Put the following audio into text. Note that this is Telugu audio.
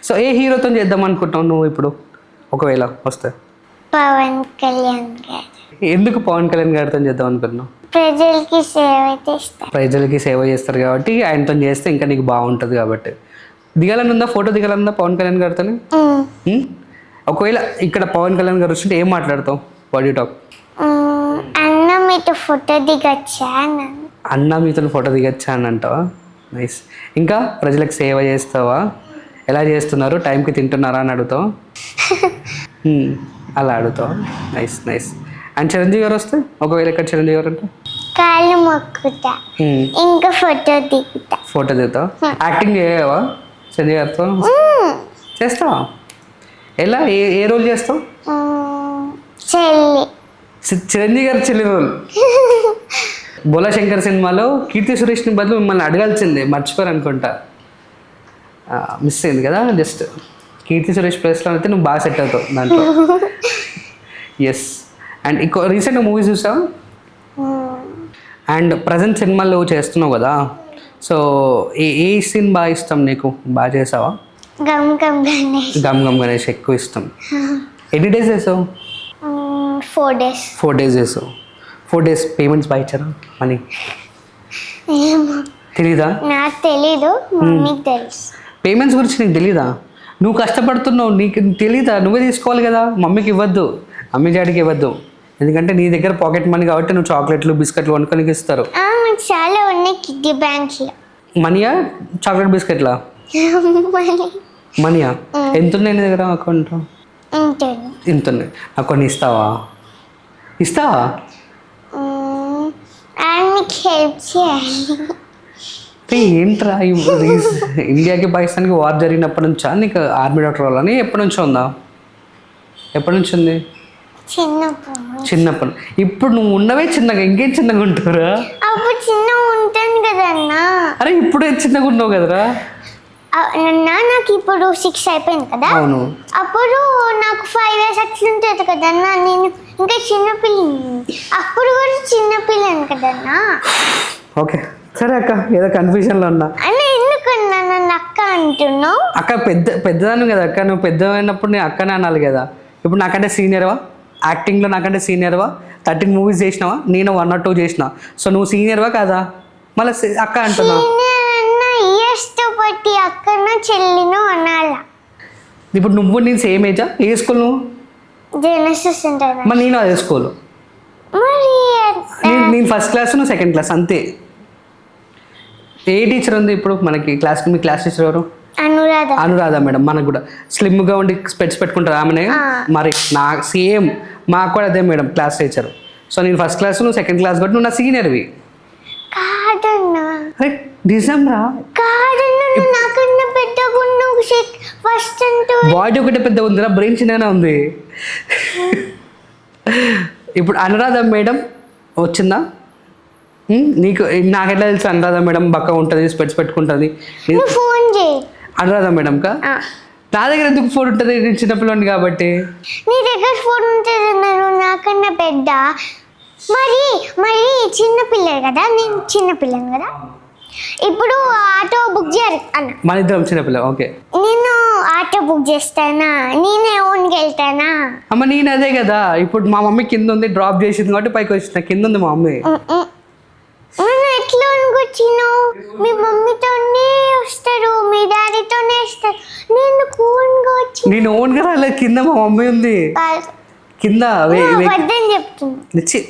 సో ఏ హీరోతో చేద్దాం అనుకుంటున్నావు నువ్వు ఇప్పుడు ఒకవేళ వస్తే? పవన్ కళ్యాణ్ గారు. ఎందుకు పవన్ కళ్యాణ్ గారితో చేద్దాం అనుకుంటున్నావు? ప్రజలకి సేవ చేస్తారు. ప్రజలకి సేవ చేస్తారు కాబట్టి ఆయనతో చేస్తే ఇంకా నీకు బాగుంటుంది కాబట్టి. దిగాలని ఉందా, ఫోటో దిగాలని ఉందా పవన్ కళ్యాణ్ గారితో? ఒకవేళ ఇక్కడ పవన్ కళ్యాణ్ గారు వచ్చింటే ఏం మాట్లాడతావు? Body talk. అన్న మీతో ఫోటో దిగచ్చా? అన్న మీతో ఫోటో దిగచ్చా అని అంటావా? నైస్. ఇంకా ప్రజలకు సేవ చేస్తావా? ఎలా చేస్తున్నారు, టైంకి తింటున్నారా అని అడుగుతావు? అలా అడుగుతావు. Nice nice. అండ్ చిరంజీవి గారు వస్తే ఒకవేళ ఇక్కడ చిరంజీవి గారు అంటే కాళ్ళు మొక్కుతా, ఇంకా ఫోటో దిగుతా. ఫోటో దిగుతావు. యాక్టింగ్ చేయవా చిరంజీవి గారితో? చేస్తావా? ఎలా, ఏ రోల్ చేస్తావు? చెల్లి. చిరంజీవి గారు చెల్లి రోల్. బోలా శంకర్ సినిమాలో కీర్తి సురేష్ని బదులు మిమ్మల్ని అడగాల్సిందే, మర్చిపోయారు అనుకుంటా, మిస్ అయింది కదా. జస్ట్ కీర్తి సురేష్ ప్లేస్లో అయితే నువ్వు బాగా సెట్ అవుతావు దాంట్లో. ఎస్. అండ్ ఇంకో రీసెంట్గా మూవీస్ చూసావు అండ్ ప్రజెంట్ సినిమాల్లో చేస్తున్నావు కదా, సో ఏ సీన్ బాగా ఇష్టం నీకు? బాగా చేసావా? గమ్ గమ్ గణేష్. గమ్ గమ్ గణేష్ ఎక్కువ ఇష్టం. ఎన్ని డేస్ చేసావు? 4 days. 4 days చేసావు. 4 days పేమెంట్స్ బాగా ఇచ్చారా? మనీ తెలీదా? నాకు తెలీదు, మమ్మీకి తెలుసు. పేమెంట్స్ గురించి నీకు తెలీదా? నువ్వు కష్టపడుతున్నావు, నీకు తెలీదా? నువ్వే తీసుకోవాలి కదా. మమ్మీకి ఇవ్వద్దు, మమ్మీ డాడీకి ఇవ్వద్దు, ఎందుకంటే నీ దగ్గర పాకెట్ మనీ కాబట్టి నువ్వు చాక్లెట్లు బిస్కెట్లు కొనుక్కొని ఇస్తారు. చాలా ఉన్నాయి కిడ్డీ బ్యాంక్లో. మనీయా చాక్లెట్ బిస్కెట్లా? మనీయా? ఎంత ఉన్నాయి నీ దగ్గర అకౌంట్? ఇంత ఉన్నాయి. నాకు కొన్ని ఇస్తావా? ఇస్తావా? మీకు హెల్ప్ చేయాలి. ఏంట్రా ఇండియాకి పాకిస్తాన్కి వార్ జరిగినప్పటి నుంచా నీకు ఆర్మీ డాక్టర్ వాళ్ళని? ఎప్పటి నుంచో ఉందా? ఎప్పటి నుంచి ఉంది? చిన్నప్పుడు. ఇప్పుడు నువ్వు ఉన్నవే చిన్నగా, ఇంకేం చిన్నగా ఉంటావురా? అప్పుడు చిన్నగా ఉంటాను కదన్నా. అరే ఇప్పుడే చిన్నగా ఉన్నావు కదరా? నాకు ఇప్పుడు 6 అయిపోయింది కదా. అవును. అప్పుడు నాకు 5 years అట్లా ఉంటుంది కదన్నా. నేను ఇంకా చిన్నపిల్లని, అప్పుడు కూడా చిన్నపిల్లని కదన్నా. ఓకే సరే అక్క, ఏదో కన్ఫ్యూజన్లో ఉన్నా. అన్న ఎందుకన్నా నన్ను అక్క అంటున్నావు? అక్క పెద్దదాన్ని కదా అక్క, నువ్వు పెద్దమైనప్పుడు నేను అక్కనే అనాలి కదా. ఇప్పుడు నాకంటే సీనియర్వా? యాక్టింగ్లో నాకంటే సీనియర్వా? 13 movies చేసినావా? నేను 1 or 2 చేసిన. సో నువ్వు సీనియర్వా కాదా? మళ్ళీ అక్క అంటున్నావు. ఇయర్స్తో బట్టి అక్కనో చెల్లినో అనాలా? ఇప్పుడు నువ్వు నేను సేమ్ ఏజా? ఏ స్కూల్ నువ్వు? జెనసిస్ ఉంటుంది. మరి నేను అదే స్కూల్. మరి నేను ఫస్ట్ క్లాస్, నువ్వు సెకండ్ క్లాస్ అంతే. ఏ టీచర్ ఉంది ఇప్పుడు మనకి క్లాస్కి? మీ క్లాస్ టీచర్ ఎవరు? అనురాధ మేడం. మనకు కూడా స్లిమ్గా ఉండి స్పెట్స్ పెట్టుకుంటారు ఆమెనే. మరి నా సేమ్ మాకు కూడా అదే మేడం క్లాస్ టీచర్. సో నేను ఫస్ట్ క్లాస్, నువ్వు సెకండ్ క్లాస్ కాబట్టి నువ్వు నా సీనియర్వి. కాదన్నా. అరే నిజంరా? కాదన్నా, నాకన్నా పెద్దగా ఉన్నావు. ఫస్ట్ అంటూ బాడీ ఒకటే పెద్ద ఉందిరా, బ్రెయిన్ చిన్నగానే ఉంది. ఇప్పుడు అనురాధ మేడం వచ్చిందా నీకు? నాకెట్లా తెలుసు అనురాధ మేడం బక్క ఉంటుంది, స్పెట్స్ పెట్టుకుంటుంది? ఫోన్ చేయి అనురాధ మేడంకా? నా దగ్గర ఎందుకు ఫోన్ ఉంటుంది? నేను చిన్నపిల్లని కాబట్టి. నీ దగ్గర ఫోన్ ఉంటుంది అన్నారు, నాకన్నా పెద్ద. మరి మరి చిన్నపిల్లలు కదా, నేను చిన్నపిల్లని కదా. ఇప్పుడు ఆటో బుక్ చేయాలి అన్న. మన ఇద్దరం చిన్నపిల్ల. ఓకే, నేను ఆటో బుక్ చేస్తానా? నేనే ఓన్కి వెళ్తానా? అమ్మ నేను అదే కదా. ఇప్పుడు మా మమ్మీ కింద ఉంది, డ్రాప్ చేసింది కాబట్టి పైకి వచ్చిన. కింద ఉంది మా మమ్మీ. మనం ఎట్లా వచ్చినావు? మీ మమ్మీతోనే వస్తారు, మీ డాడీతోనే వస్తారు. నేను ఓన్గా వచ్చి. నేను ఓన్గా రాలేదు, కింద మా మమ్మీ ఉంది కింద. చెప్తున్నా